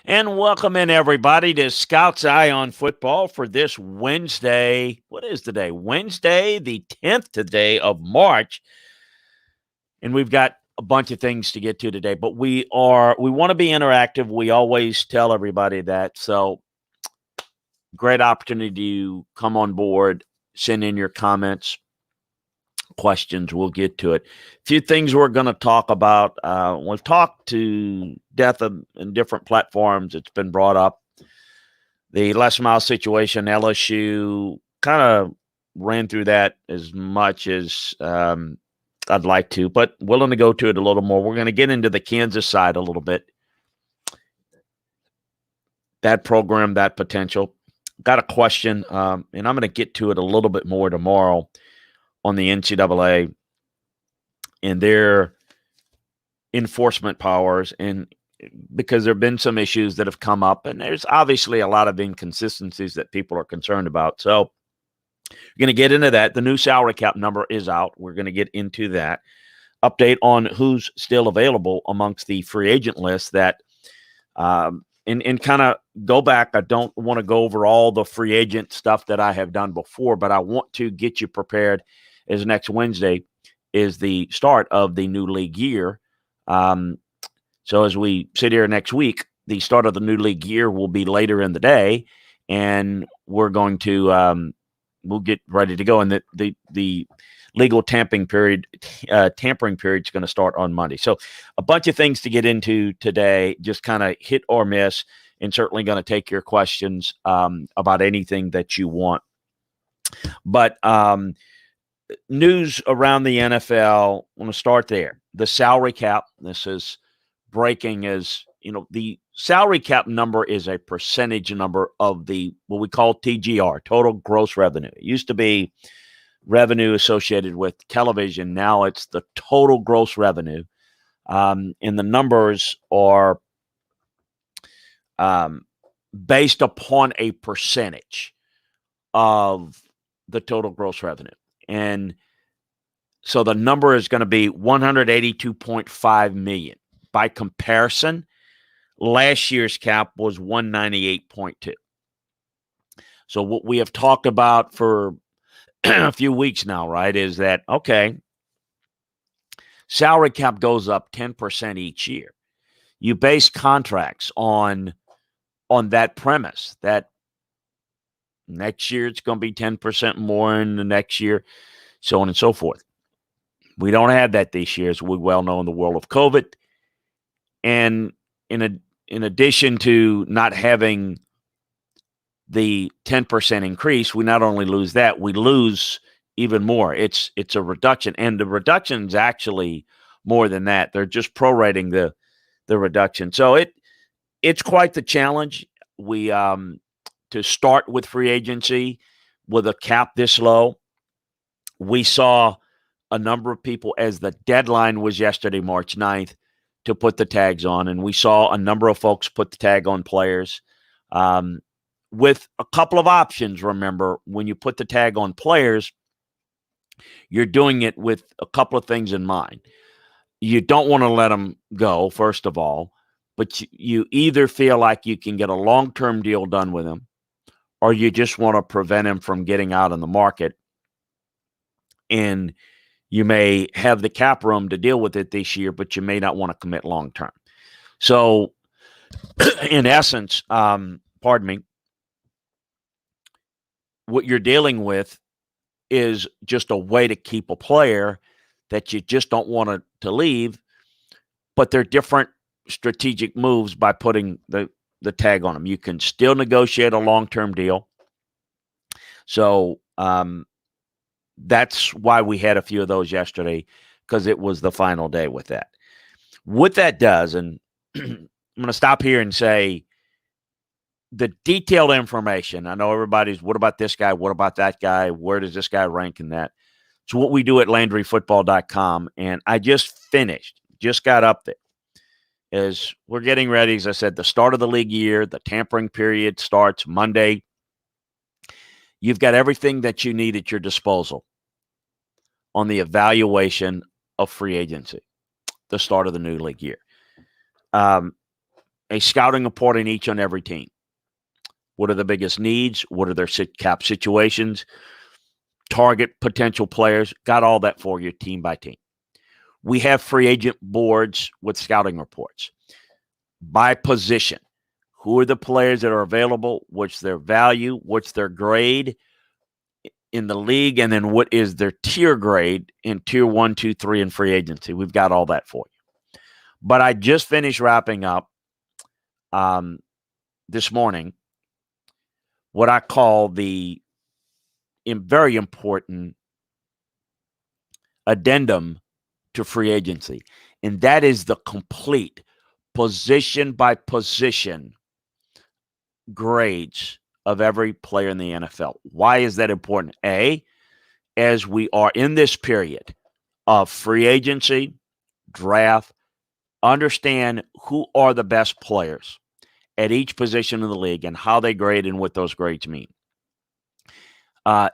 And welcome in everybody to Scout's Eye on Football for this Wednesday. What is today? Wednesday, the 10th today of March. And we've got a bunch of things to get to today, but we want to be interactive. We always tell everybody that. So great opportunity to come on board, send in your comments, questions. We'll get to it. A few things we're going to talk about. We've talked to death in different platforms. It's been brought up. The Les Miles situation, LSU, kind of ran through that as much as I'd like to, but willing to go to it a little more. We're going to get into the Kansas side a little bit. That program, that potential. Got a question, and I'm going to get to it a little bit more tomorrow on the NCAA and their enforcement powers, and because there have been some issues that have come up, and there's obviously a lot of inconsistencies that people are concerned about. So we're going to get into that. The new salary cap number is out. We're going to get into that. Update on who's still available amongst the free agent list that and kind of go back. I don't want to go over all the free agent stuff that I have done before, but I want to get you prepared as next Wednesday is the start of the new league year. So as we sit here next week, the start of the new league year will be later in the day, and we're going to we'll get ready to go. And the legal tampering period is going to start on Monday. So a bunch of things to get into today, just kind of hit or miss, and certainly going to take your questions about anything that you want. But news around the NFL, I want to start there. The salary cap, this is breaking, as the salary cap number is a percentage number of the what we call TGR, total gross revenue. It used to be revenue associated with television. Now it's the total gross revenue, and the numbers are based upon a percentage of the total gross revenue. And so the number is going to be 182.5 million. By comparison, last year's cap was 198.2. So what we have talked about for a few weeks now, right, is that, okay, salary cap goes up 10% each year. You base contracts on that premise that next year it's going to be 10% more in the next year, so on and so forth. We don't have that this year, as we well know, in the world of COVID. And in addition to not having the 10% increase, we not only lose that, we lose even more. It's a reduction, and the reduction is actually more than that. They're just prorating the reduction. So it's quite the challenge. We to start with free agency with a cap this low, we saw a number of people, as the deadline was yesterday, March 9th, to put the tags on. And we saw a number of folks put the tag on players with a couple of options. Remember, when you put the tag on players, you're doing it with a couple of things in mind. You don't want to let them go, first of all, but you either feel like you can get a long-term deal done with them, or you just want to prevent him from getting out in the market. And you may have the cap room to deal with it this year, but you may not want to commit long term. So, in essence, pardon me, what you're dealing with is just a way to keep a player that you just don't want to leave, but they're different strategic moves by putting the tag on them. You can still negotiate a long-term deal. So, that's why we had a few of those yesterday, because it was the final day with that. What that does, and I'm going to stop here and say the detailed information. I know everybody's, what about this guy? What about that guy? Where does this guy rank in that? It's what we do at LandryFootball.com. And I just got up there. As we're getting ready, as I said, the start of the league year, the tampering period starts Monday. You've got everything that you need at your disposal on the evaluation of free agency, the start of the new league year. a scouting report in each and every team. What are the biggest needs? What are their cap situations? Target potential players. Got all that for you team by team. We have free agent boards with scouting reports by position. Who are the players that are available? What's their value? What's their grade in the league? And then what is their tier grade in tier 1, 2, 3 in free agency? We've got all that for you. But I just finished wrapping up this morning what I call the very important addendum to free agency. And that is the complete position by position grades of every player in the NFL. Why is that important? A, as we are in this period of free agency, draft, understand who are the best players at each position in the league and how they grade and what those grades mean.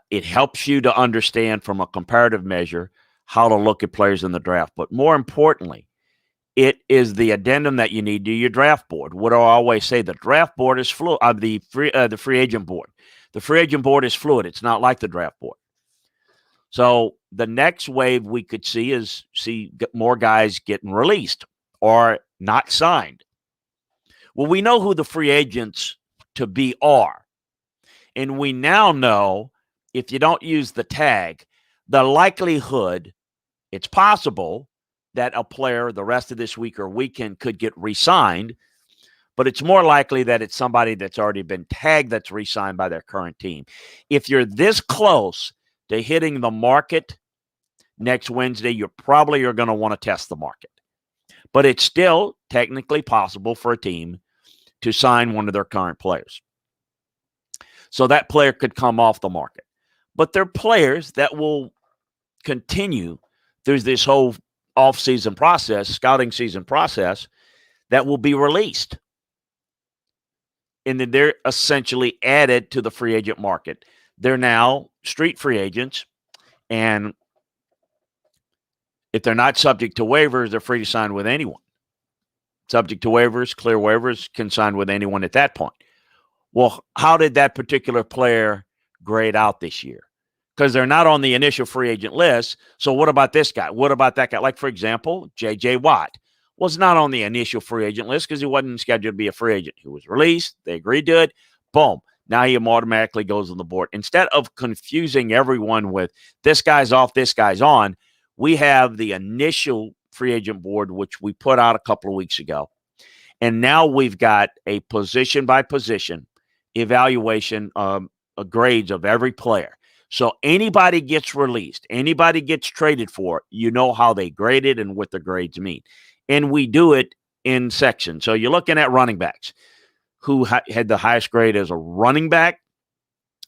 It helps you to understand from a comparative measure how to look at players in the draft. But more importantly, it is the addendum that you need to your draft board. What do I always say? The draft board is fluid. The free agent board. The free agent board is fluid. It's not like the draft board. So the next wave we could see is more guys getting released or not signed. Well, we know who the free agents to be are. And we now know if you don't use the tag, the likelihood, it's possible that a player the rest of this week or weekend could get re-signed, but it's more likely that it's somebody that's already been tagged that's re-signed by their current team. If you're this close to hitting the market next Wednesday, you probably are going to want to test the market. But it's still technically possible for a team to sign one of their current players. So that player could come off the market. But they're players that will continue through this whole off-season process, scouting season process, that will be released. And then they're essentially added to the free agent market. They're now street free agents. And if they're not subject to waivers, they're free to sign with anyone. Subject to waivers, clear waivers, can sign with anyone at that point. Well, how did that particular player grade out this year? Because they're not on the initial free agent list. So what about this guy? What about that guy? Like, for example, J.J. Watt was not on the initial free agent list because he wasn't scheduled to be a free agent. He was released. They agreed to it. Boom. Now he automatically goes on the board. Instead of confusing everyone with this guy's off, this guy's on, we have the initial free agent board, which we put out a couple of weeks ago. And now we've got a position by position evaluation grades of every player. So anybody gets released, anybody gets traded for, you know how they graded and what the grades mean. And we do it in sections. So you're looking at running backs who had the highest grade as a running back,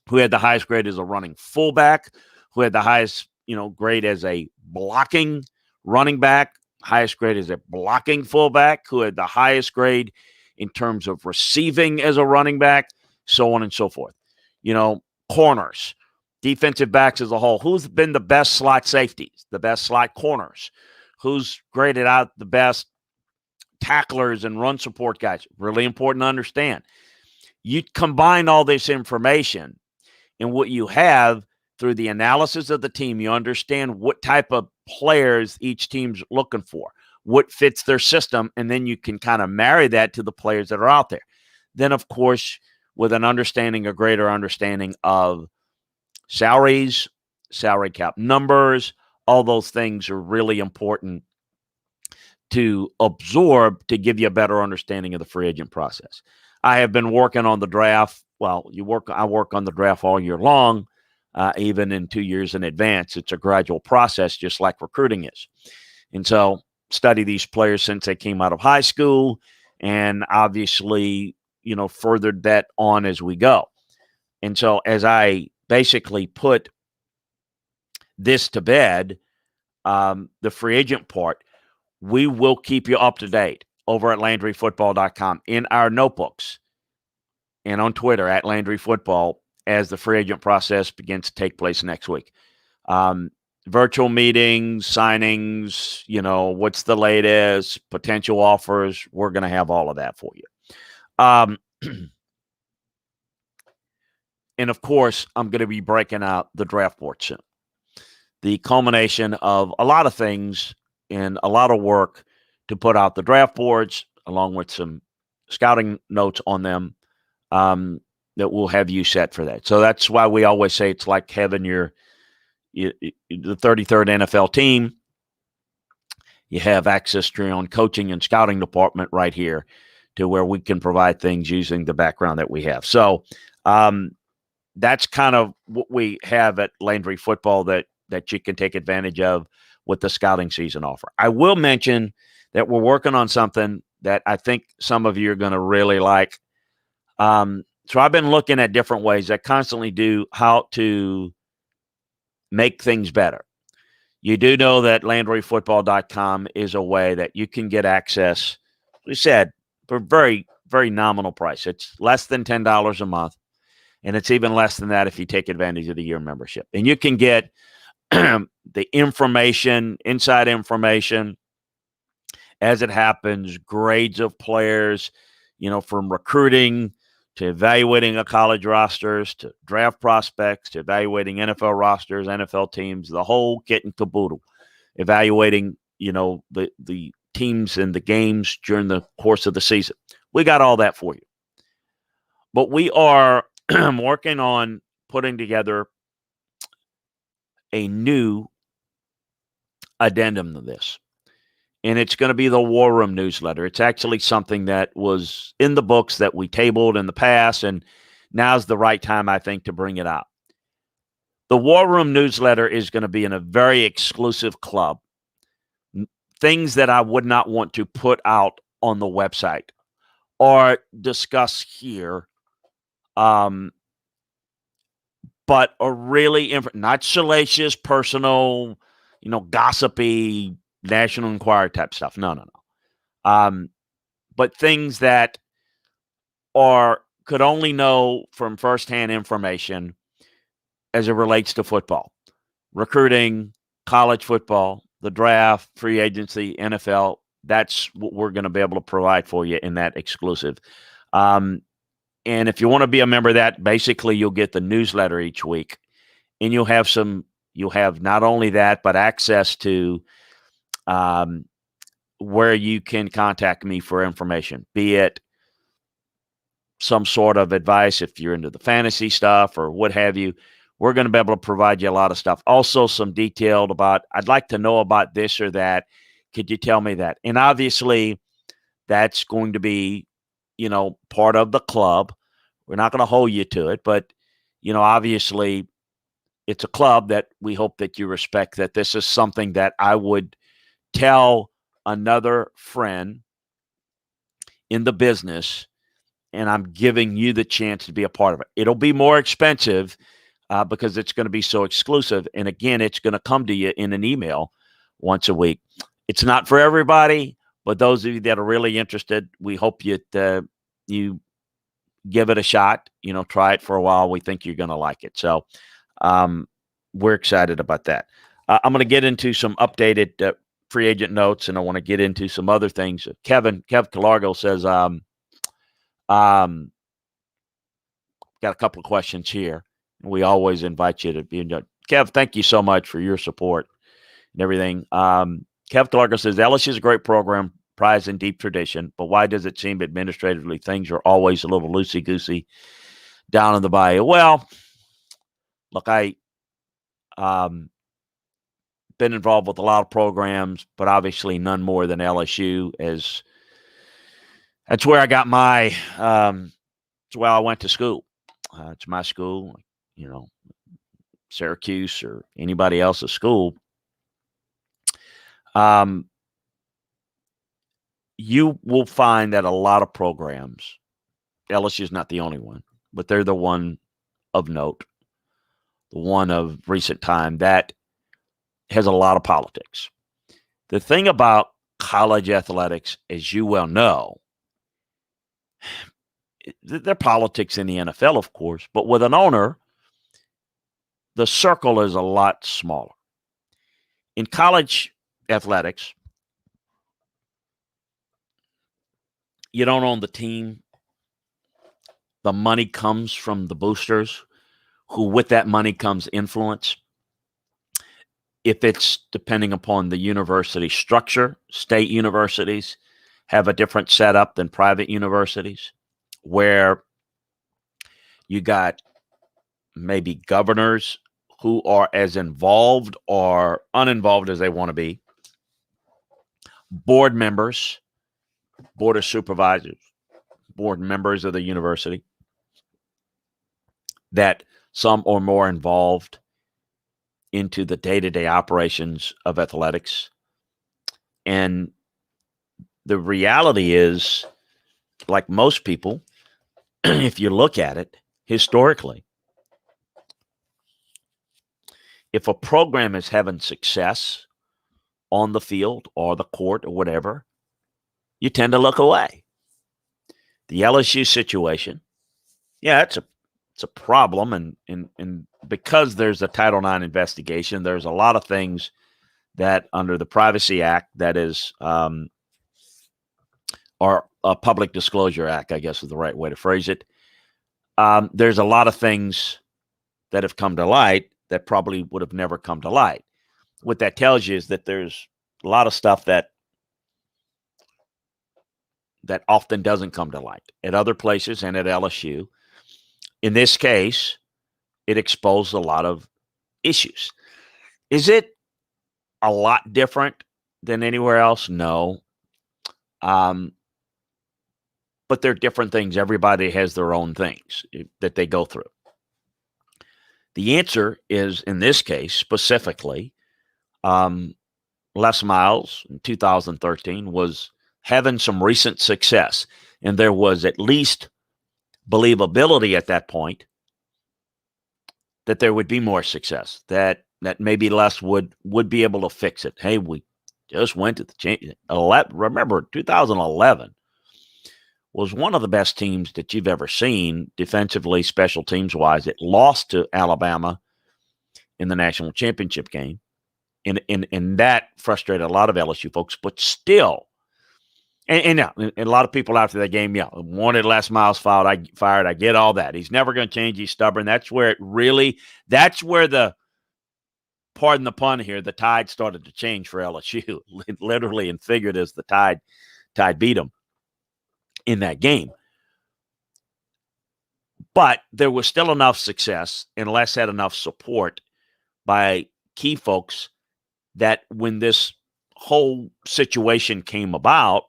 who had the highest grade as a running fullback, who had the highest, grade as a blocking running back, highest grade as a blocking fullback, who had the highest grade in terms of receiving as a running back, so on and so forth. Corners, defensive backs as a whole. Who's been the best slot safeties, the best slot corners? Who's graded out the best tacklers and run support guys? Really important to understand. You combine all this information, and what you have through the analysis of the team, you understand what type of players each team's looking for, what fits their system, and then you can kind of marry that to the players that are out there. Then, of course, with a greater understanding of salaries, salary cap numbers, all those things are really important to absorb to give you a better understanding of the free agent process. I have been working on the draft. Well, I work on the draft all year long, even in 2 years in advance. It's a gradual process, just like recruiting is. And so study these players since they came out of high school and obviously, furthered that on as we go. And so as I basically put this to bed, the free agent part, we will keep you up to date over at LandryFootball.com in our notebooks and on Twitter at LandryFootball as the free agent process begins to take place next week. Virtual meetings, signings, what's the latest, potential offers. We're going to have all of that for you. And of course, I'm going to be breaking out the draft board soon. The culmination of a lot of things and a lot of work to put out the draft boards, along with some scouting notes on them, that will have you set for that. So that's why we always say it's like having the 33rd NFL team. You have access to your own coaching and scouting department right here, to where we can provide things using the background that we have. So that's kind of what we have at Landry Football that you can take advantage of with the scouting season offer. I will mention that we're working on something that I think some of you are going to really like. So I've been looking at different ways. I constantly do how to make things better. You do know that LandryFootball.com is a way that you can get access, we said, for a very, very nominal price. It's less than $10 a month, and it's even less than that if you take advantage of the year membership. And you can get the information, inside information, as it happens, grades of players, from recruiting to evaluating a college rosters, to draft prospects, to evaluating NFL rosters, NFL teams, the whole kit and caboodle, evaluating, the teams and the games during the course of the season. We got all that for you. But we are working on putting together a new addendum to this. And it's going to be the War Room newsletter. It's actually something that was in the books that we tabled in the past, and now's the right time, I think, to bring it out. The War Room newsletter is going to be in a very exclusive club. Things that I would not want to put out on the website or discuss here, but are really not salacious, personal, gossipy, National Enquirer type stuff. No. But things that could only know from firsthand information as it relates to football, recruiting, college football, the draft, free agency, NFL. That's what we're going to be able to provide for you in that exclusive. And if you want to be a member of that, basically you'll get the newsletter each week, and you'll have not only that, but access to where you can contact me for information, be it some sort of advice if you're into the fantasy stuff or what have you. We're going to be able to provide you a lot of stuff. Also, some detailed about, I'd like to know about this or that. Could you tell me that? And obviously, that's going to be, part of the club. We're not going to hold you to it, but, obviously, it's a club that we hope that you respect, that this is something that I would tell another friend in the business, and I'm giving you the chance to be a part of it. It'll be more expensive because it's going to be so exclusive. And again, it's going to come to you in an email once a week. It's not for everybody, but those of you that are really interested, we hope you give it a shot, try it for a while. We think you're going to like it. So we're excited about that. I'm going to get into some updated free agent notes, and I want to get into some other things. Kev Calargo says, got a couple of questions here. We always invite you to be in. Kev, thank you so much for your support and everything. Kev Calargo says, LSU is a great program, prize and deep tradition, but why does it seem administratively things are always a little loosey-goosey down in the bayou? Well, look, I been involved with a lot of programs, but obviously none more than LSU. As that's where I got my, it's where I went to school. It's my school, Syracuse or anybody else's school. You will find that a lot of programs, LSU is not the only one, but they're the one of note, the one of recent time that has a lot of politics. The thing about college athletics, as you well know, there are politics in the NFL, of course, but with an owner, the circle is a lot smaller. In college athletics, you don't own the team. the money comes from the boosters, who with that money comes influence. If it's depending upon the university structure, state universities have a different setup than private universities, where you got maybe governors who are as involved or uninvolved as they want to be, board members, board of supervisors, board members of the university, that some are more involved into the day-to-day operations of athletics. And the reality is, like most people, if you look at it historically, if a program is having success on the field or the court or whatever, you tend to look away. The LSU situation, yeah, it's a problem, and because there's a Title IX investigation, there's a lot of things that under the Privacy Act, that is, or a Public Disclosure Act, I guess is the right way to phrase it. There's a lot of things that have come to light that probably would have never come to light. What that tells you is that there's a lot of stuff that often doesn't come to light at other places and at LSU. In this case, it exposed a lot of issues. Is it a lot different than anywhere else? No. But they're different things. Everybody has their own things that they go through. The answer is, in this case specifically, Les Miles in 2013 was having some recent success, and there was at least believability at that point that there would be more success, that maybe Les would be able to fix it. Hey, we just went to the championship. Remember, 2011 was one of the best teams that you've ever seen defensively, special teams wise. It lost to Alabama in the national championship game. And that frustrated a lot of LSU folks, but still, and a lot of people after that game, wanted Les Miles fired. I get all that. He's never going to change. He's stubborn. That's where the, pardon the pun here, the tide started to change for LSU, literally and figured, as the tide beat them in that game. But there was still enough success, and Les had enough support by key folks that when this whole situation came about,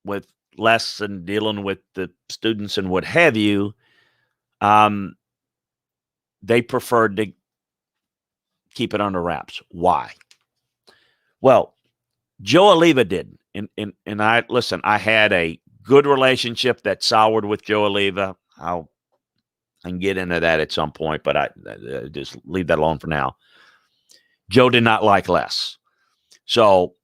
with Les and dealing with the students and what have you, they preferred to keep it under wraps. Why? Well, Joe Alleva didn't. And I had a good relationship that soured with Joe Alleva. I can get into that at some point, but I just leave that alone for now. Joe did not like Les. So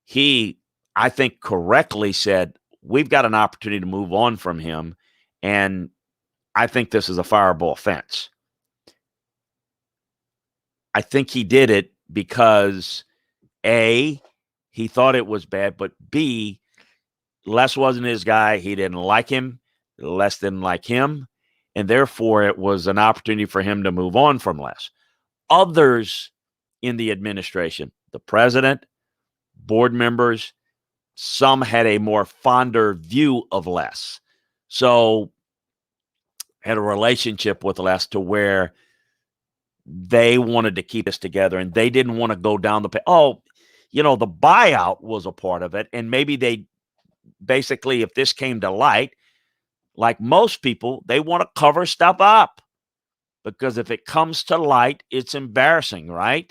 he, I think, correctly said, we've got an opportunity to move on from him, and I think this is a fireable offense. I think he did it because, A, he thought it was bad, but B, Les wasn't his guy. He didn't like him. Les didn't like him. And therefore, it was an opportunity for him to move on from Les. Others in the administration, the president, board members, some had a more fonder view of Les. So had a relationship with Les to where they wanted to keep us together, and they didn't want to go down the path. The buyout was a part of it. And maybe they basically, if this came to light, like most people, they want to cover stuff up, because if it comes to light, it's embarrassing, right?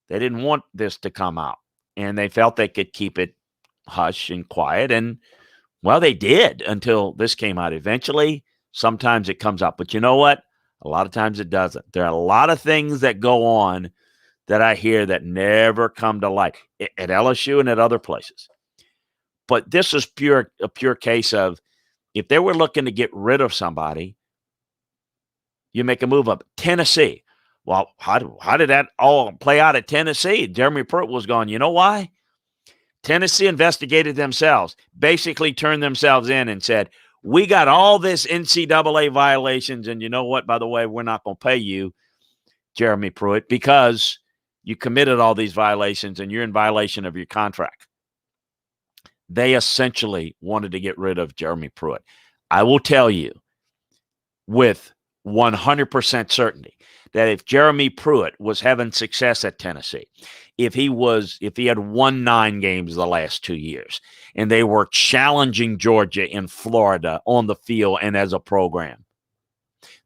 They didn't want this to come out, and they felt they could keep it hush and quiet. And, well, they did until this came out. Eventually, sometimes it comes out. But you know what? A lot of times it doesn't. There are a lot of things that go on that I hear that never come to light at LSU and at other places. But this is a pure case of, if they were looking to get rid of somebody, you make a move up. Tennessee. Well, how did that all play out at Tennessee? Jeremy Pruitt was gone. You know why? Tennessee investigated themselves, basically turned themselves in and said, we got all this NCAA violations, and you know what? By the way, we're not going to pay you, Jeremy Pruitt, because you committed all these violations and you're in violation of your contract. They essentially wanted to get rid of Jeremy Pruitt. I will tell you with 100% certainty that if Jeremy Pruitt was having success at Tennessee, if he had won 9 games the last 2 years, and they were challenging Georgia in Florida on the field and as a program,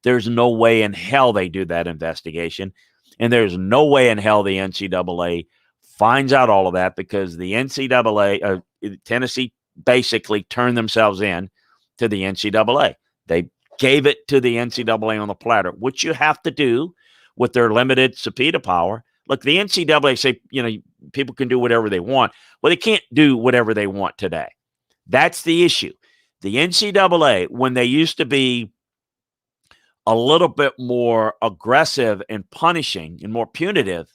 there's no way in hell they do that investigation, and there's no way in hell the NCAA finds out all of that, because the NCAA, Tennessee basically turned themselves in to the NCAA. They gave it to the NCAA on the platter, which you have to do with their limited subpoena power. Look, the NCAA say, people can do whatever they want. Well, they can't do whatever they want today. That's the issue. The NCAA, when they used to be a little bit more aggressive and punishing and more punitive,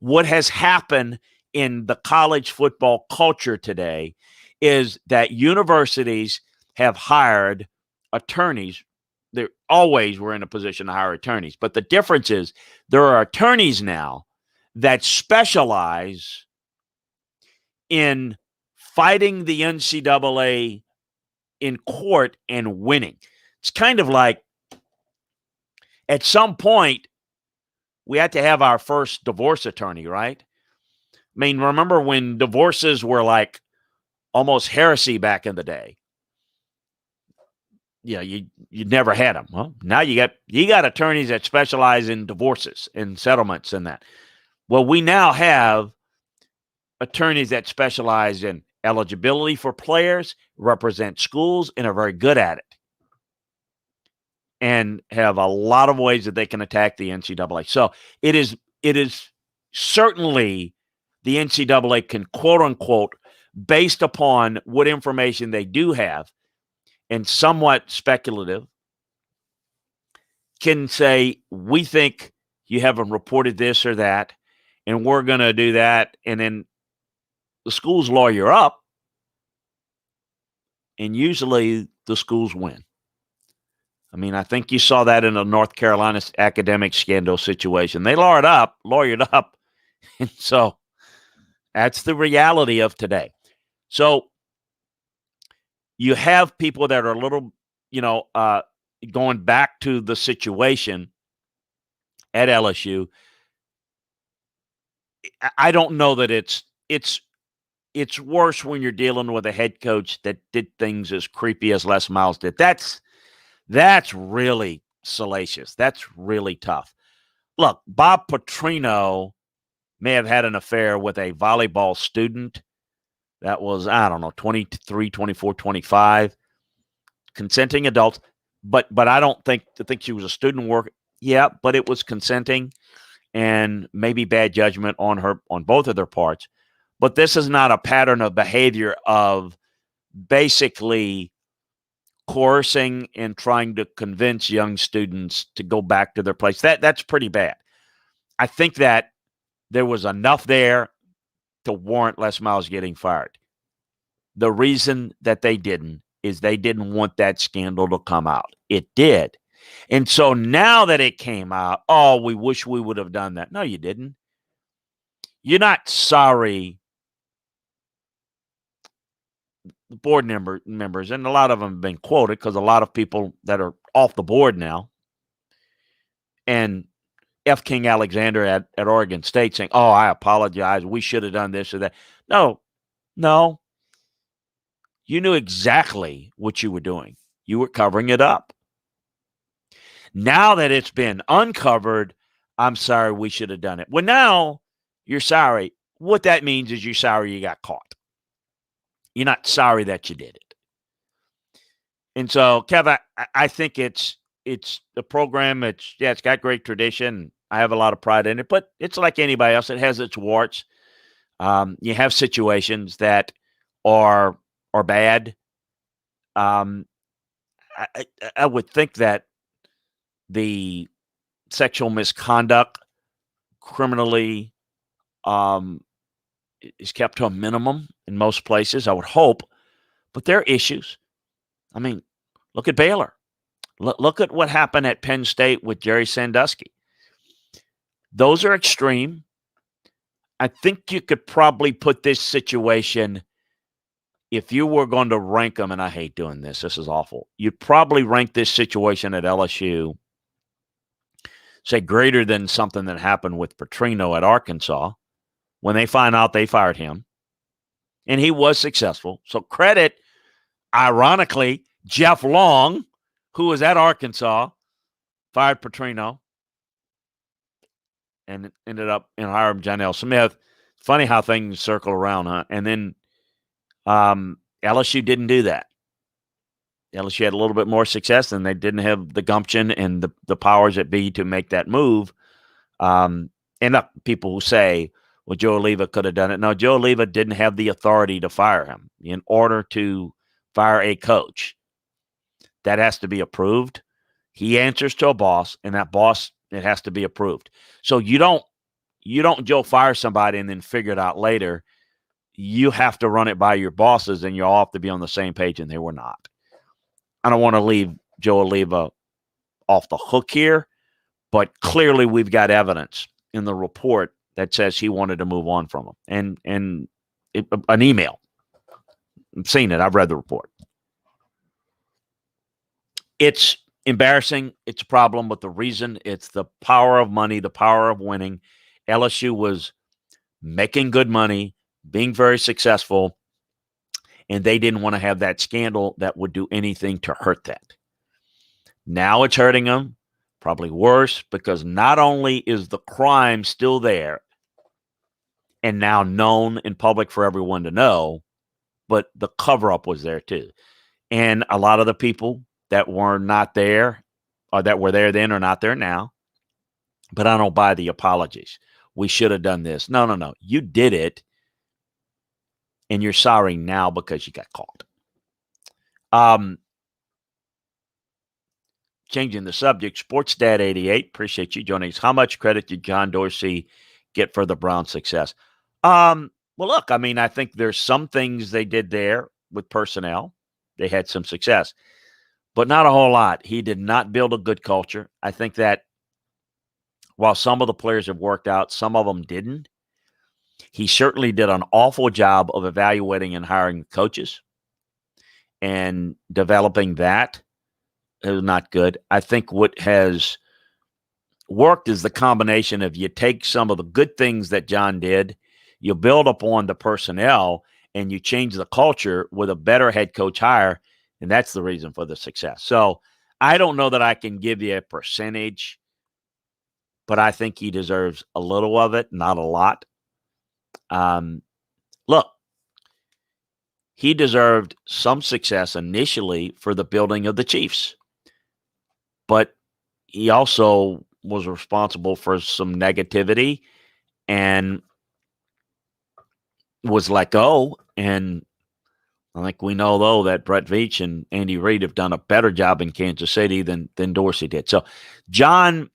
what has happened in the college football culture today is that universities have hired attorneys. They always were in a position to hire attorneys, but the difference is there are attorneys now that specialize in fighting the NCAA in court and winning. It's kind of like at some point we had to have our first divorce attorney, right? I mean, remember when divorces were like almost heresy back in the day? Yeah, you never had them. Well, now you got attorneys that specialize in divorces and settlements and that. Well, we now have attorneys that specialize in eligibility for players, represent schools, and are very good at it, and have a lot of ways that they can attack the NCAA. So it is certainly the NCAA can, quote unquote, based upon what information they do have, and somewhat speculative, can say, we think you haven't reported this or that, and we're going to do that. And then the schools lawyer up, and usually the schools win. I mean, I think you saw that in the North Carolina academic scandal situation. They lawyered up. And so that's the reality of today. So you have people that are a little, going back to the situation at LSU. I don't know that it's worse when you're dealing with a head coach that did things as creepy as Les Miles did. That's really salacious. That's really tough. Look, Bob Petrino may have had an affair with a volleyball student that was, 23, 24, 25, consenting adults. But I don't think she was a student worker. Yeah, but it was consenting, and maybe bad judgment on both of their parts. But this is not a pattern of behavior of basically coercing and trying to convince young students to go back to their place. That's pretty bad. I think that there was enough there to warrant Les Miles getting fired. The reason that they didn't is they didn't want that scandal to come out. It did. And so now that it came out, we wish we would have done that. No, you didn't. You're not sorry. The board members, and a lot of them have been quoted, because a lot of people that are off the board now, and F. King Alexander at Oregon State saying, I apologize, we should have done this or that. No. You knew exactly what you were doing. You were covering it up. Now that it's been uncovered, I'm sorry, we should have done it. Well, now you're sorry. What that means is you're sorry you got caught. You're not sorry that you did it. And so, Kev, I think it's a program. It's got great tradition. I have a lot of pride in it, but it's like anybody else. It has its warts. You have situations that are bad. I would think that the sexual misconduct criminally is kept to a minimum in most places, I would hope. But there are issues. I mean, look at Baylor. Look at what happened at Penn State with Jerry Sandusky. Those are extreme. I think you could probably put this situation, if you were going to rank them, and I hate doing this, this is awful. You'd probably rank this situation at LSU, say, greater than something that happened with Petrino at Arkansas when they find out they fired him. And he was successful. So credit, ironically, Jeff Long, who was at Arkansas, fired Petrino and ended up hiring Janelle Smith. Funny how things circle around, huh? And then LSU didn't do that. LSU had a little bit more success, and they didn't have the gumption and the powers that be to make that move. And people who say, well, Joe Oliva could have done it. No, Joe Oliva didn't have the authority to fire him. In order to fire a coach, that has to be approved. He answers to a boss, and that boss, it has to be approved. So you don't Joe fire somebody and then figure it out later. You have to run it by your bosses, and you all have to be on the same page, and they were not. I don't want to leave Joe Oliva off the hook here, but clearly we've got evidence in the report that says he wanted to move on from him, and an email. I've seen it. I've read the report. It's embarrassing. It's a problem, but the reason, it's the power of money, the power of winning. LSU was making good money, being very successful, and they didn't want to have that scandal that would do anything to hurt that. Now it's hurting them, probably worse, because not only is the crime still there and now known in public for everyone to know, but the cover-up was there too. And a lot of the people that were not there, or that were there then, are not there now. But I don't buy the apologies. We should have done this. No. You did it, and you're sorry now because you got caught. Changing the subject, SportsDad88, appreciate you joining us. How much credit did John Dorsey get for the Browns' success? Well, look, I mean, I think there's some things they did there with personnel. They had some success, but not a whole lot. He did not build a good culture. I think that while some of the players have worked out, some of them didn't. He certainly did an awful job of evaluating and hiring coaches and developing that. It was not good. I think what has worked is the combination of, you take some of the good things that John did, you build upon the personnel, and you change the culture with a better head coach hire, and that's the reason for the success. So I don't know that I can give you a percentage, but I think he deserves a little of it, not a lot. Look, he deserved some success initially for the building of the Chiefs, but he also was responsible for some negativity and was let go. And I think we know, though, that Brett Veach and Andy Reid have done a better job in Kansas City than Dorsey did. So John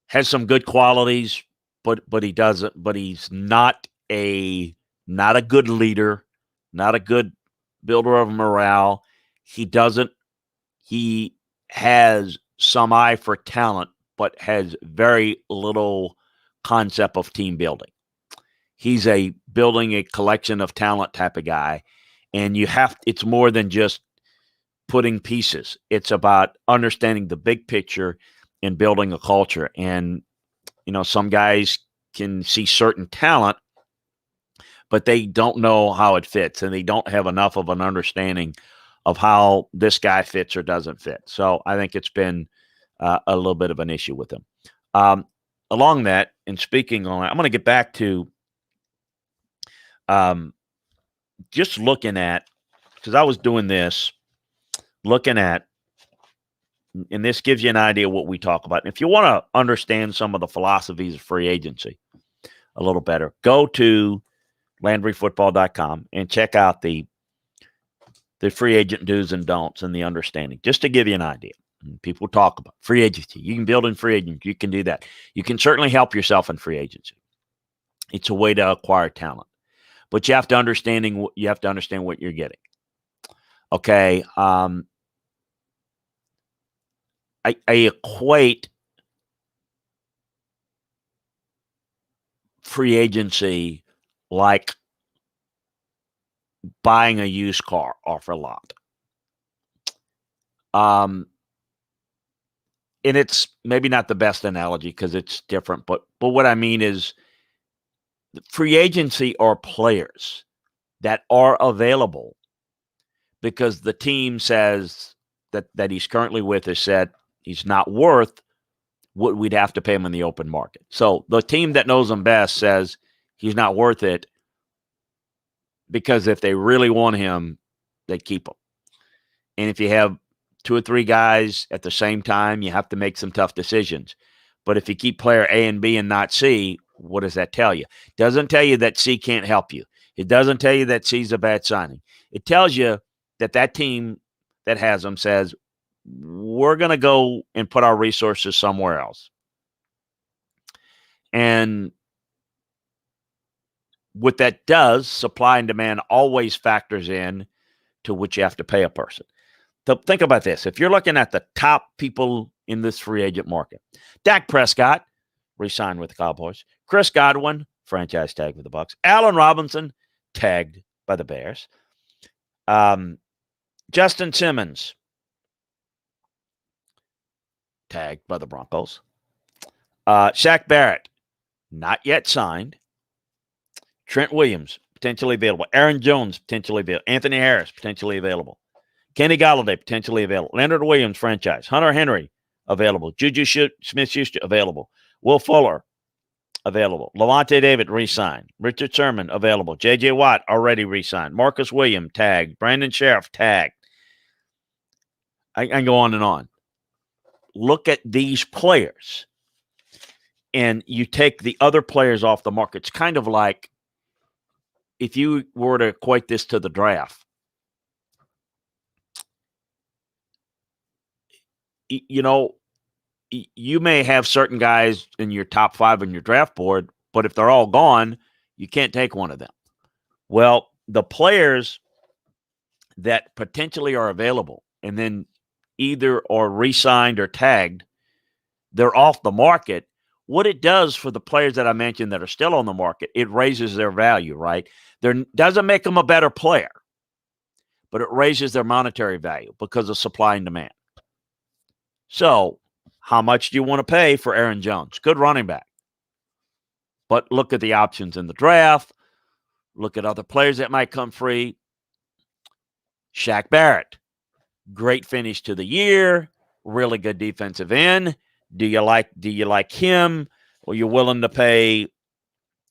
has some good qualities, but he doesn't. But he's not a good leader, not a good builder of morale. He has some eye for talent, but has very little concept of team building. He's a building a collection of talent type of guy, and it's more than just putting pieces. It's about understanding the big picture and building a culture. And, some guys can see certain talent, but they don't know how it fits, and they don't have enough of an understanding of how this guy fits or doesn't fit. So I think it's been a little bit of an issue with him. Along that, and speaking on that, I'm going to get back to just looking at, because I was doing this, looking at, and this gives you an idea of what we talk about. And if you want to understand some of the philosophies of free agency a little better, go to LandryFootball.com and check out the free agent do's and don'ts and the understanding, just to give you an idea. People talk about free agency. You can build in free agency. You can do that. You can certainly help yourself in free agency. It's a way to acquire talent, but you have to understand what you're getting. Okay, I equate free agency like buying a used car off a lot. And it's maybe not the best analogy because it's different, but what I mean is free agency are players that are available because the team says that he's currently with has said he's not worth what we'd have to pay him in the open market. So the team that knows him best says he's not worth it because if they really want him, they keep him. And if you have 2 or 3 guys at the same time, you have to make some tough decisions. But if you keep player A and B and not C, what does that tell you? It doesn't tell you that C can't help you. It doesn't tell you that C's a bad signing. It tells you that team that has them says, we're going to go and put our resources somewhere else. And what that does, supply and demand always factors in to what you have to pay a person. So think about this. If you're looking at the top people in this free agent market, Dak Prescott, re-signed with the Cowboys. Chris Godwin, franchise tag with the Bucs. Allen Robinson, tagged by the Bears. Justin Simmons, tagged by the Broncos. Shaq Barrett, not yet signed. Trent Williams, potentially available. Aaron Jones, potentially available. Anthony Harris, potentially available. Kenny Golladay, potentially available. Leonard Williams, franchise. Hunter Henry, available. Juju Smith-Schuster, available. Will Fuller, available. Lavonte David, re-signed. Richard Sherman, available. J.J. Watt, already re-signed. Marcus Williams, tagged. Brandon Sheriff, tagged. I can go on and on. Look at these players, and you take the other players off the market. It's kind of like if you were to equate this to the draft. You know, you may have certain guys in your top 5 on your draft board, but if they're all gone, you can't take one of them. Well, the players that potentially are available and then either are re-signed or tagged, they're off the market. What it does for the players that I mentioned that are still on the market, it raises their value, right? Doesn't make them a better player, but it raises their monetary value because of supply and demand. So, how much do you want to pay for Aaron Jones? Good running back. But look at the options in the draft. Look at other players that might come free. Shaq Barrett, great finish to the year, really good defensive end. Do you like him? Or you're willing to pay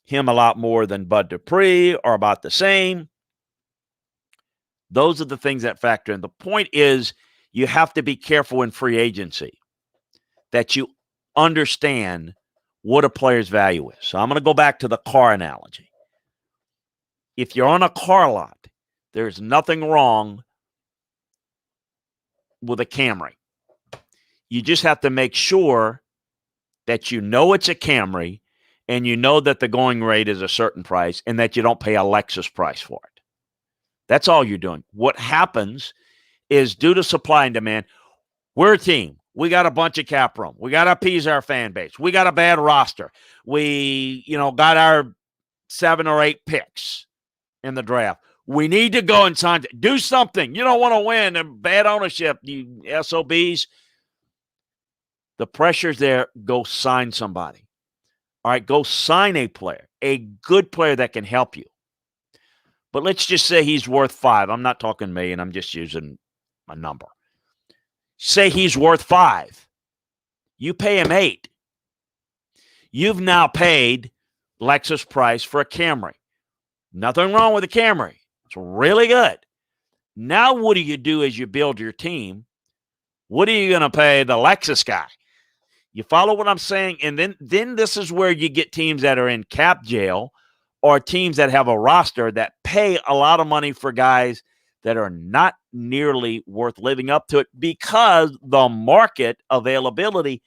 him a lot more than Bud Dupree or about the same? Those are the things that factor in. The point is you have to be careful in free agency that you understand what a player's value is. So I'm going to go back to the car analogy. If you're on a car lot, there's nothing wrong with a Camry. You just have to make sure that you know it's a Camry and you know that the going rate is a certain price and that you don't pay a Lexus price for it. That's all you're doing. What happens is due to supply and demand, we're a team. We got a bunch of cap room. We got to appease our fan base. We got a bad roster. We, got our 7 or 8 picks in the draft. We need to go and sign. Do something. You don't want to win. And bad ownership, you SOBs. The pressure's there. Go sign somebody. All right, go sign a player, a good player that can help you. But let's just say he's worth 5. I'm not talking million. I'm just using a number. Say he's worth 5. You pay him 8. You've now paid Lexus price for a Camry. Nothing wrong with the Camry. It's really good. Now what do you do as you build your team? What are you going to pay the Lexus guy? You follow what I'm saying? And then this is where you get teams that are in cap jail or teams that have a roster that pay a lot of money for guys that are not nearly worth living up to it because the market availability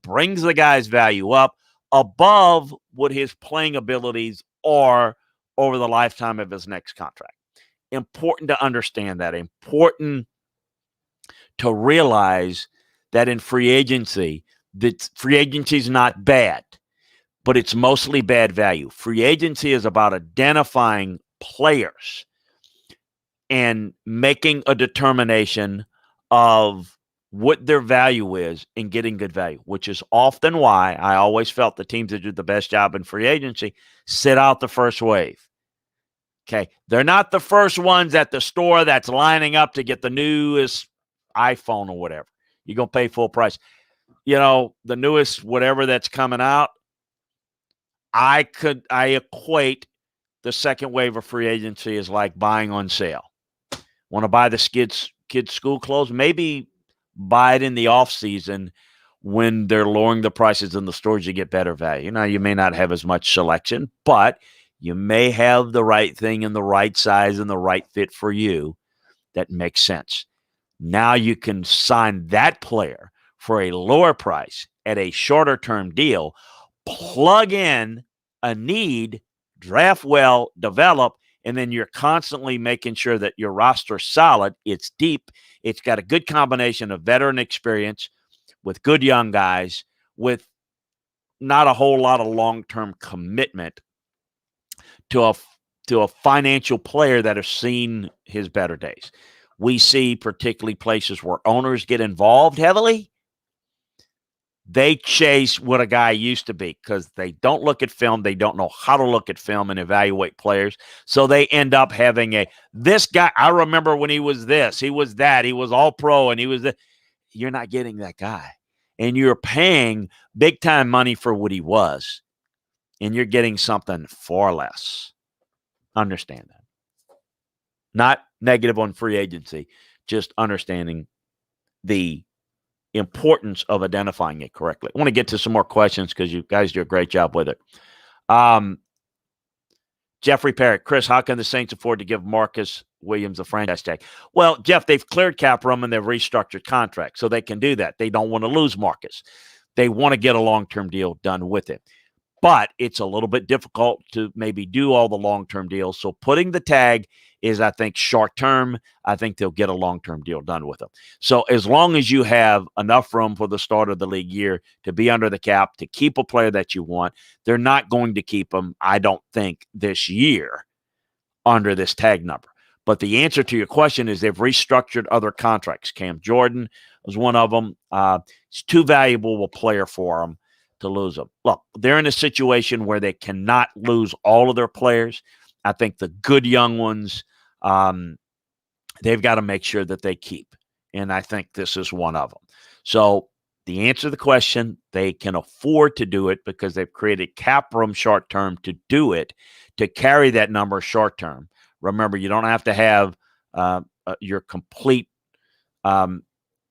brings the guy's value up, above what his playing abilities are over the lifetime of his next contract. Important to understand that. Important to realize that in free agency, that free agency is not bad, but it's mostly bad value. Free agency is about identifying players and making a determination of what their value is and getting good value, which is often why I always felt the teams that do the best job in free agency sit out the first wave. Okay. They're not the first ones at the store that's lining up to get the newest iPhone or whatever. You're going to pay full price. You know, the newest whatever that's coming out, I equate the second wave of free agency as like buying on sale. Want to buy the kids' school clothes? Maybe buy it in the off season when they're lowering the prices in the stores. You get better value. Now, you may not have as much selection, but you may have the right thing in the right size and the right fit for you that makes sense. Now you can sign that player for a lower price at a shorter term deal, plug in a need, draft well, develop, and then you're constantly making sure that your roster's solid. It's deep. It's got a good combination of veteran experience with good young guys with not a whole lot of long-term commitment to a financial player that has seen his better days. We see particularly places where owners get involved heavily. They chase what a guy used to be because they don't look at film. They don't know how to look at film and evaluate players. So they end up having this guy, I remember when he was this, he was that, he was all pro, and he was that. You're not getting that guy. And you're paying big time money for what he was. And you're getting something far less. Understand that. Not negative on free agency, just understanding the importance of identifying it correctly. I want to get to some more questions because you guys do a great job with it. Jeffrey Parrott, Chris, how can the Saints afford to give Marcus Williams a franchise tag? Well, Jeff, they've cleared cap room and they've restructured contracts, so they can do that. They don't want to lose Marcus. They want to get a long-term deal done with him. But it's a little bit difficult to maybe do all the long-term deals. So putting the tag is, I think, short-term. I think they'll get a long-term deal done with them. So as long as you have enough room for the start of the league year to be under the cap, to keep a player that you want, they're not going to keep him, I don't think, this year under this tag number. But the answer to your question is they've restructured other contracts. Cam Jordan was one of them. It's too valuable a player for them to lose them. Look, they're in a situation where they cannot lose all of their players. I think the good young ones, they've got to make sure that they keep. And I think this is one of them. So the answer to the question, they can afford to do it because they've created cap room short term to do it, to carry that number short term. Remember, you don't have to have your complete,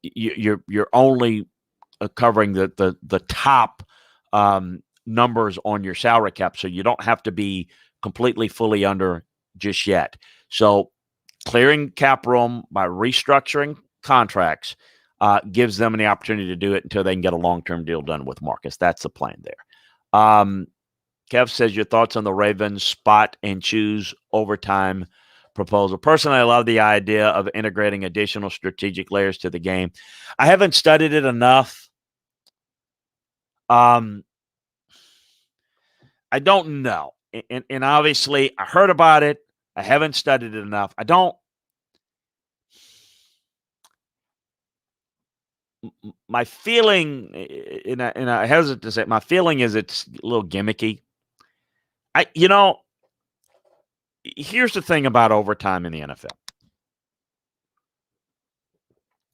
you're only covering the top numbers on your salary cap. So you don't have to be completely fully under just yet. So clearing cap room by restructuring contracts gives them the opportunity to do it until they can get a long-term deal done with Marcus. That's the plan there. Kev says, your thoughts on the Ravens spot and choose overtime proposal. Personally, I love the idea of integrating additional strategic layers to the game. I haven't studied it enough. I don't know. And obviously, I heard about it. I haven't studied it enough. My feeling, and I hesitate to say, my feeling is it's a little gimmicky. Here's the thing about overtime in the NFL.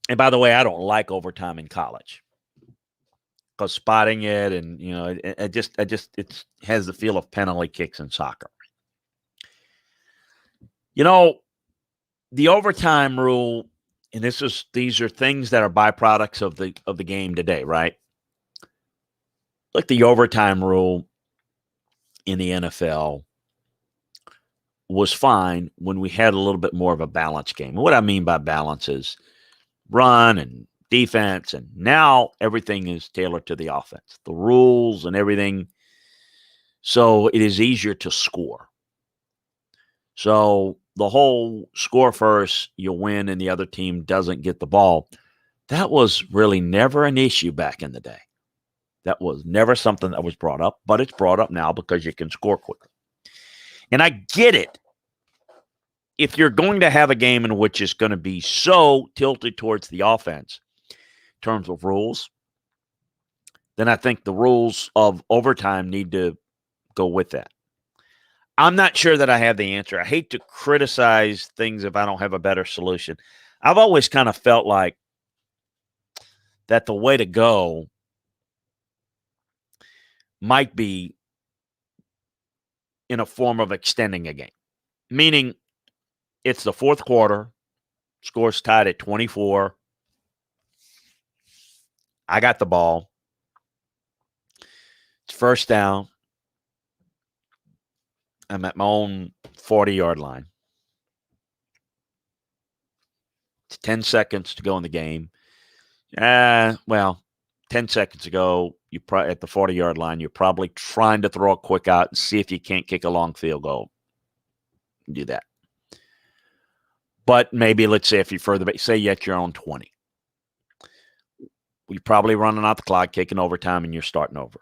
And by the way, I don't like overtime in college because spotting it and, it has the feel of penalty kicks in soccer. The overtime rule, and these are things that are byproducts of the game today, right? Like the overtime rule in the NFL was fine when we had a little bit more of a balanced game. And what I mean by balance is run and defense, and now everything is tailored to the offense. The rules and everything So it is easier to score. So the whole score first, you win, and the other team doesn't get the ball, that was really never an issue back in the day. That was never something that was brought up, but it's brought up now because you can score quickly. And I get it. If you're going to have a game in which it's going to be so tilted towards the offense in terms of rules, then I think the rules of overtime need to go with that. I'm not sure that I have the answer. I hate to criticize things if I don't have a better solution. I've always kind of felt like that the way to go might be in a form of extending a game, meaning it's the fourth quarter, score's tied at 24. I got the ball. It's first down. I'm at my own 40-yard line. It's 10 seconds to go in the game. 10 seconds ago, you at the 40-yard line, you're probably trying to throw a quick out and see if you can't kick a long field goal. Do that. But maybe, let's say, if you say you're at your own 20. You're probably running out the clock, kicking overtime, and you're starting over.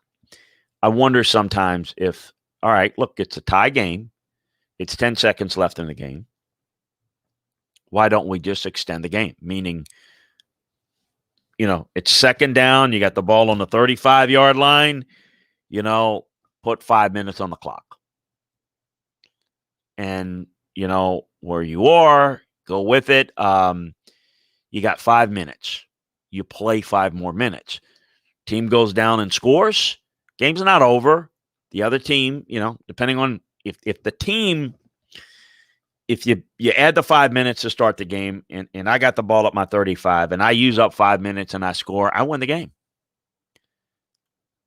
I wonder sometimes if, all right, look, it's a tie game. It's 10 seconds left in the game. Why don't we just extend the game? Meaning, it's second down. You got the ball on the 35-yard line. Put 5 minutes on the clock. And, where you are, go with it. You got 5 minutes. You play 5 more minutes. Team goes down and scores. Game's not over. The other team, depending on if the team, if you add the 5 minutes to start the game, and I got the ball at my 35, and I use up 5 minutes and I score, I win the game.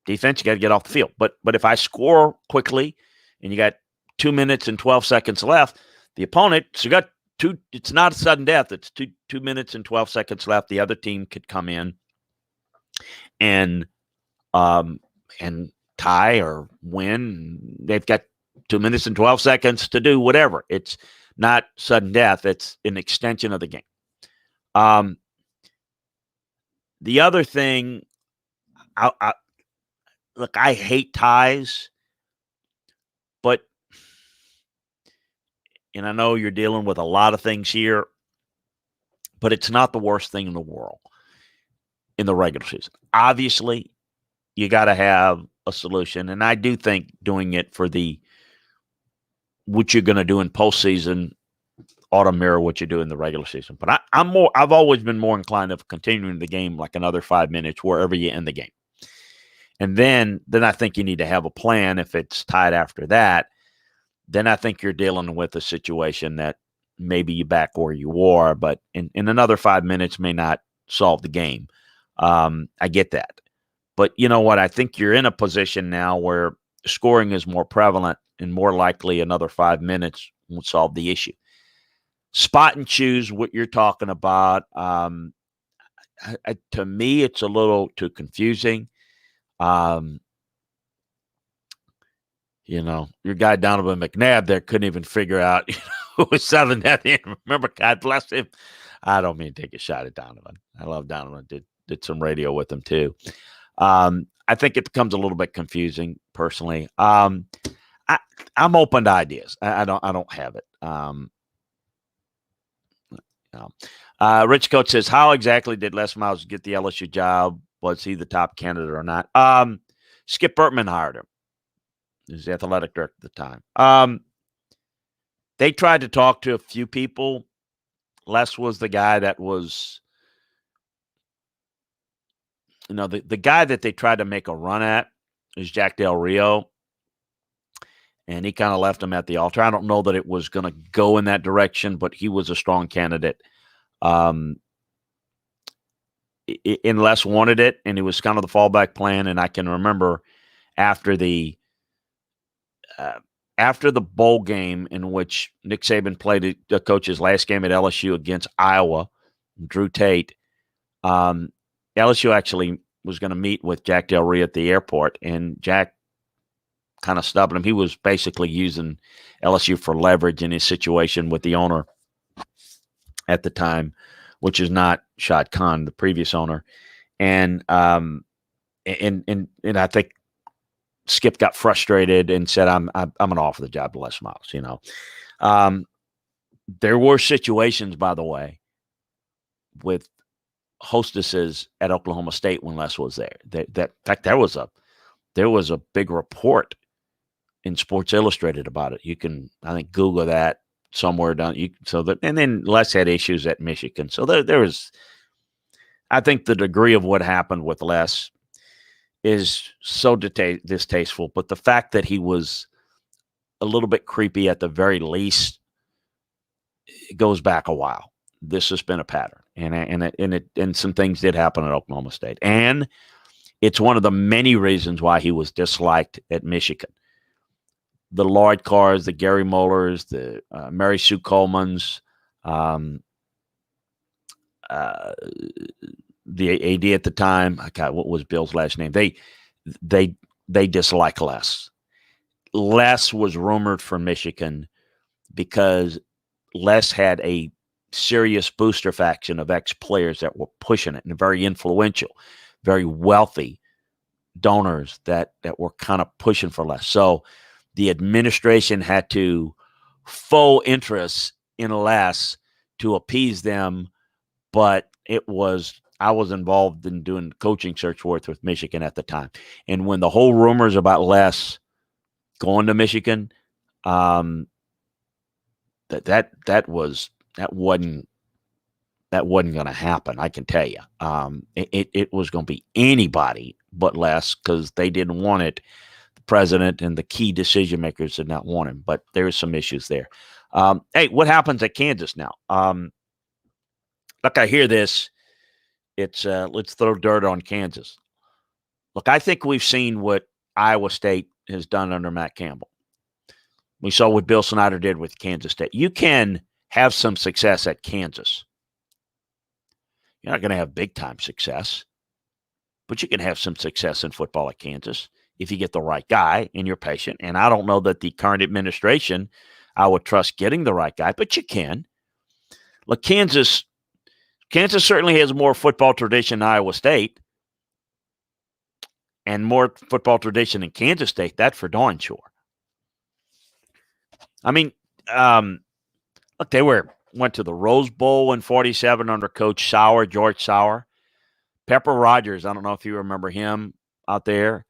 Defense, you got to get off the field. But if I score quickly and you got 2 minutes and 12 seconds left, the opponent, so you got it's not a sudden death. It's 2 minutes and 12 seconds left. The other team could come in and tie or win. They've got 2 minutes and 12 seconds to do whatever. It's not sudden death. It's an extension of the game. The other thing, look, I hate ties, but, and I know you're dealing with a lot of things here, but it's not the worst thing in the world in the regular season. Obviously, you got to have a solution, and I do think doing it for what you're going to do in postseason ought to mirror what you do in the regular season. But I've always been more inclined of continuing the game like another 5 minutes wherever you end the game. And then I think you need to have a plan. If it's tied after that, then I think you're dealing with a situation that maybe you back where you are, but in another 5 minutes may not solve the game. I get that. But you know what? I think you're in a position now where scoring is more prevalent, and more likely another 5 minutes won't solve the issue. Spot and choose what you're talking about. To me, it's a little too confusing. Your guy Donovan McNabb there couldn't even figure out who was selling that in. Remember, God bless him. I don't mean to take a shot at Donovan. I love Donovan. Did some radio with him too. I think it becomes a little bit confusing personally. I'm open to ideas. I don't have it. Rich Coach says, how exactly did Les Miles get the LSU job? Was he the top candidate or not? Skip Bertman hired him. He was the athletic director at the time. They tried to talk to a few people. Les was the guy that was, the guy that they tried to make a run at is Jack Del Rio. And he kind of left him at the altar. I don't know that it was going to go in that direction, but he was a strong candidate. And Les wanted it, and it was kind of the fallback plan. And I can remember after the bowl game in which Nick Saban played the coach's last game at LSU against Iowa, Drew Tate, LSU actually was going to meet with Jack Del Rio at the airport, and Jack kind of snubbing him. He was basically using LSU for leverage in his situation with the owner at the time, which is not Shad Khan, the previous owner. And I think Skip got frustrated and said, I'm going to offer the job to Les Miles, There were situations, by the way, with hostesses at Oklahoma State when Les was there. In fact, there was a big report in Sports Illustrated about it. You can, I think, Google that somewhere down. And then Les had issues at Michigan. So there was, I think, the degree of what happened with Les is so distasteful. But the fact that he was a little bit creepy at the very least, it goes back a while. This has been a pattern, and some things did happen at Oklahoma State, and it's one of the many reasons why he was disliked at Michigan. The Lloyd Carrs, the Gary Mollers, the Mary Sue Colemans, the AD at the time. God, what was Bill's last name? They dislike Les. Les was rumored for Michigan because Les had a serious booster faction of ex-players that were pushing it, and very influential, very wealthy donors that were kind of pushing for Les. So the administration had to faux interest in Les to appease them, but I was involved in doing coaching search work with Michigan at the time. And when the whole rumors about Les going to Michigan, that wasn't going to happen. I can tell you, it was going to be anybody but Les because they didn't want it. The president and the key decision makers did not want him. But there are some issues there. Hey, what happens at Kansas now? Look, I hear this. It's let's throw dirt on Kansas. Look, I think we've seen what Iowa State has done under Matt Campbell. We saw what Bill Snyder did with Kansas State. You can have some success at Kansas. You're not going to have big-time success, but you can have some success in football at Kansas if you get the right guy and you're patient. And I don't know that the current administration, I would trust getting the right guy, but you can. Look, Kansas certainly has more football tradition than Iowa State and more football tradition than Kansas State. That's for darn sure. I mean, look, they went to the Rose Bowl in 47 under Coach Sauer, George Sauer. Pepper Rogers, I don't know if you remember him out there.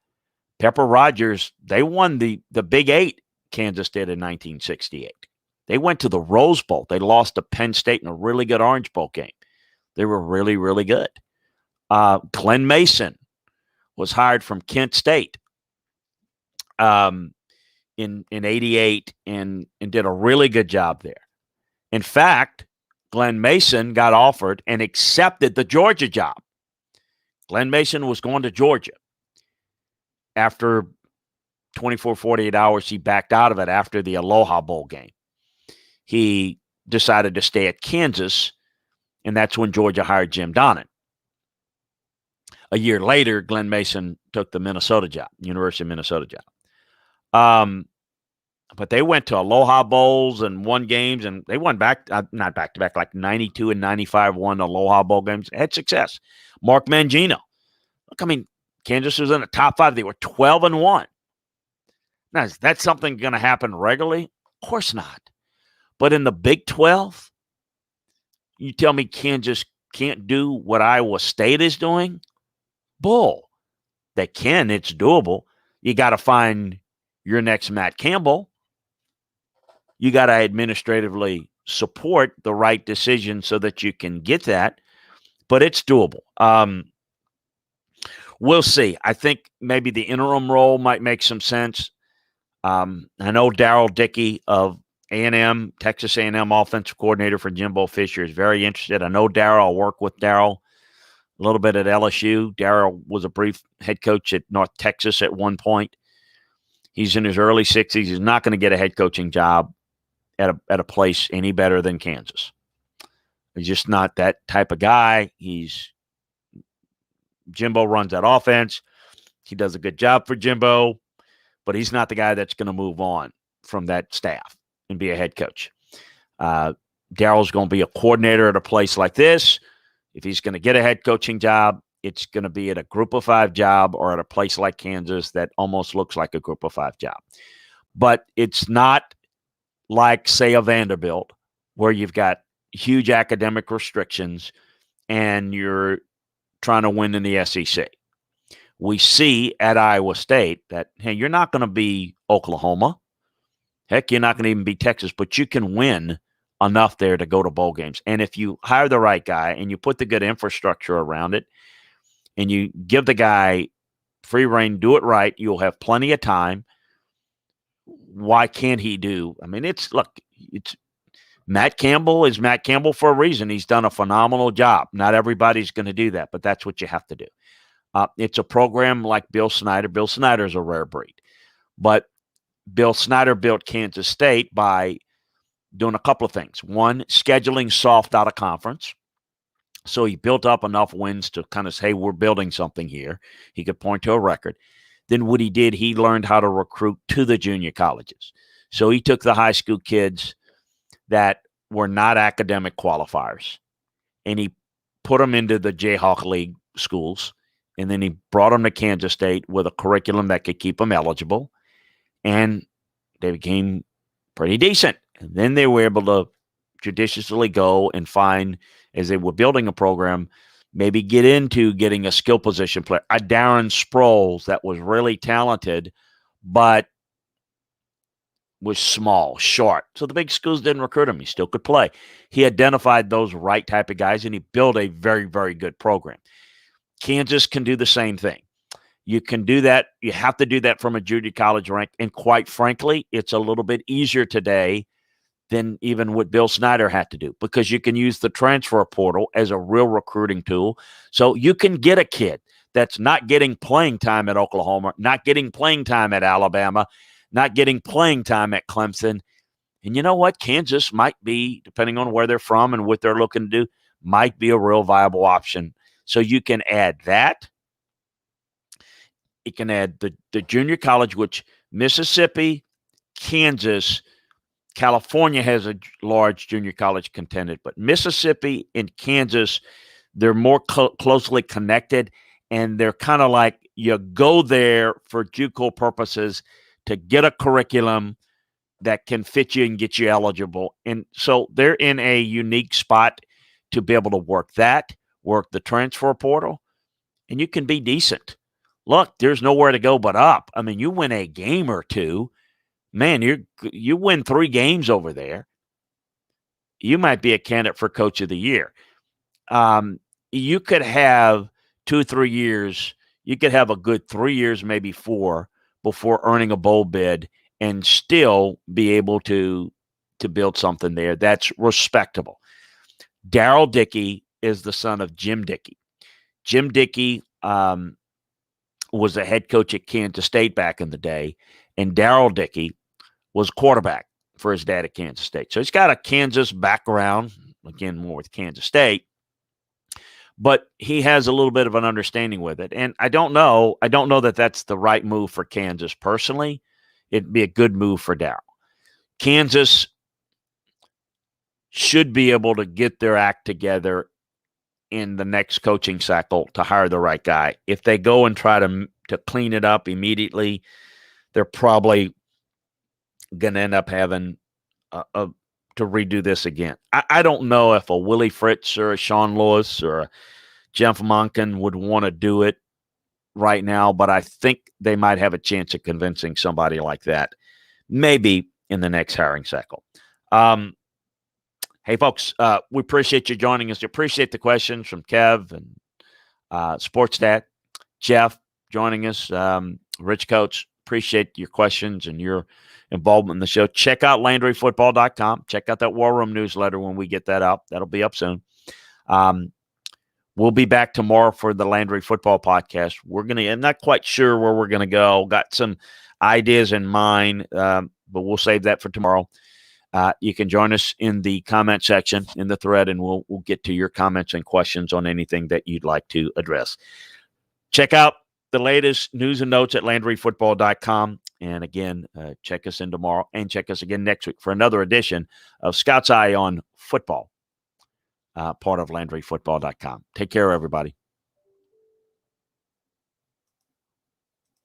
Pepper Rogers, they won the Big Eight, Kansas did in 1968. They went to the Rose Bowl. They lost to Penn State in a really good Orange Bowl game. They were really, really good. Glenn Mason was hired from Kent State in 88 and did a really good job there. In fact, Glenn Mason got offered and accepted the Georgia job. Glenn Mason was going to Georgia. After 24, 48 hours, he backed out of it after the Aloha Bowl game. He decided to stay at Kansas, and that's when Georgia hired Jim Donnan. A year later, Glenn Mason took the Minnesota job, University of Minnesota job. But they went to Aloha Bowls and won games, and they won not back-to-back, like 92 and 95 won Aloha Bowl games, had success. Mark Mangino. Look, I mean, Kansas was in the top 5. They were 12-1. Now, is that something going to happen regularly? Of course not. But in the Big 12, you tell me Kansas can't do what Iowa State is doing? Bull. They can. It's doable. You got to find your next Matt Campbell. You got to administratively support the right decision so that you can get that. But it's doable. We'll see. I think maybe the interim role might make some sense. I know Darrell Dickey of A&M, Texas A&M offensive coordinator for Jimbo Fisher, is very interested. I know Darrell. I'll work with Darrell a little bit at LSU. Darrell was a brief head coach at North Texas at one point. He's in his early 60s. He's not going to get a head coaching job at a place any better than Kansas. He's just not that type of guy. Jimbo runs that offense. He does a good job for Jimbo. but he's not the guy that's going to move on from that staff and be a head coach. Daryl's going to be a coordinator at a place like this. If he's going to get a head coaching job, it's going to be at a group of 5 job or at a place like Kansas that almost looks like a group of 5 job. But it's not like, say, a Vanderbilt where you've got huge academic restrictions and you're trying to win in the SEC. We see at Iowa State that, hey, you're not going to be Oklahoma. Heck, you're not going to even be Texas, but you can win enough there to go to bowl games. And if you hire the right guy and you put the good infrastructure around it and you give the guy free reign, do it right, you'll have plenty of time. Why can't he do? I mean, it's Matt Campbell is Matt Campbell for a reason. He's done a phenomenal job. Not everybody's going to do that, but that's what you have to do. It's a program like Bill Snyder. Bill Snyder is a rare breed, but Bill Snyder built Kansas State by doing a couple of things. One, scheduling soft out of conference. So he built up enough wins to kind of say, hey, we're building something here. He could point to a record. Then what he did, he learned how to recruit to the junior colleges. So he took the high school kids that were not academic qualifiers and he put them into the Jayhawk League schools. And then he brought them to Kansas State with a curriculum that could keep them eligible. And they became pretty decent. And then they were able to judiciously go and find, as they were building a program, maybe get into getting a skill position player. A Darren Sproles that was really talented, but was small, short. So the big schools didn't recruit him. He still could play. He identified those right type of guys, and he built a very, very good program. Kansas can do the same thing. You can do that. You have to do that from a junior college rank. And quite frankly, it's a little bit easier today than even what Bill Snyder had to do because you can use the transfer portal as a real recruiting tool. So you can get a kid that's not getting playing time at Oklahoma, not getting playing time at Alabama, not getting playing time at Clemson. And you know what? Kansas might be, depending on where they're from and what they're looking to do, might be a real viable option. So you can add that. You can add the junior college, which Mississippi, Kansas, California has a large junior college contingent, but Mississippi and Kansas, they're more closely connected, and they're kind of like you go there for JUCO purposes to get a curriculum that can fit you and get you eligible. And so they're in a unique spot to be able to work that, work the transfer portal, and you can be decent. Look, there's nowhere to go but up. I mean, you win a game or two, man, you win 3 games over there, you might be a candidate for Coach of the Year. You could have 2-3 years. You could have a good 3 years, maybe 4, before earning a bowl bid and still be able to build something there that's respectable. Darrell Dickey is the son of Jim Dickey. Jim Dickey was a head coach at Kansas State back in the day, and Darrell Dickey was quarterback for his dad at Kansas State. So he's got a Kansas background, again, more with Kansas State, but he has a little bit of an understanding with it. And I don't know that that's the right move for Kansas personally. It'd be a good move for Darrell. Kansas should be able to get their act together in the next coaching cycle to hire the right guy. If they go and try to clean it up immediately, they're probably going to end up having to redo this again. I don't know if a Willie Fritz or a Sean Lewis or a Jeff Monken would want to do it right now, but I think they might have a chance of convincing somebody like that, maybe in the next hiring cycle. Hey, folks, we appreciate you joining us. We appreciate the questions from Kev and SportsStat, Jeff joining us, Rich Coates. Appreciate your questions and your involvement in the show. Check out LandryFootball.com. Check out that War Room newsletter when we get that up. That'll be up soon. We'll be back tomorrow for the Landry Football Podcast. I'm not quite sure where we're going to go. Got some ideas in mind, but we'll save that for tomorrow. You can join us in the comment section in the thread, and we'll get to your comments and questions on anything that you'd like to address. Check out the latest news and notes at LandryFootball.com. And again, check us in tomorrow and check us again next week for another edition of Scott's Eye on Football, part of LandryFootball.com. Take care, everybody.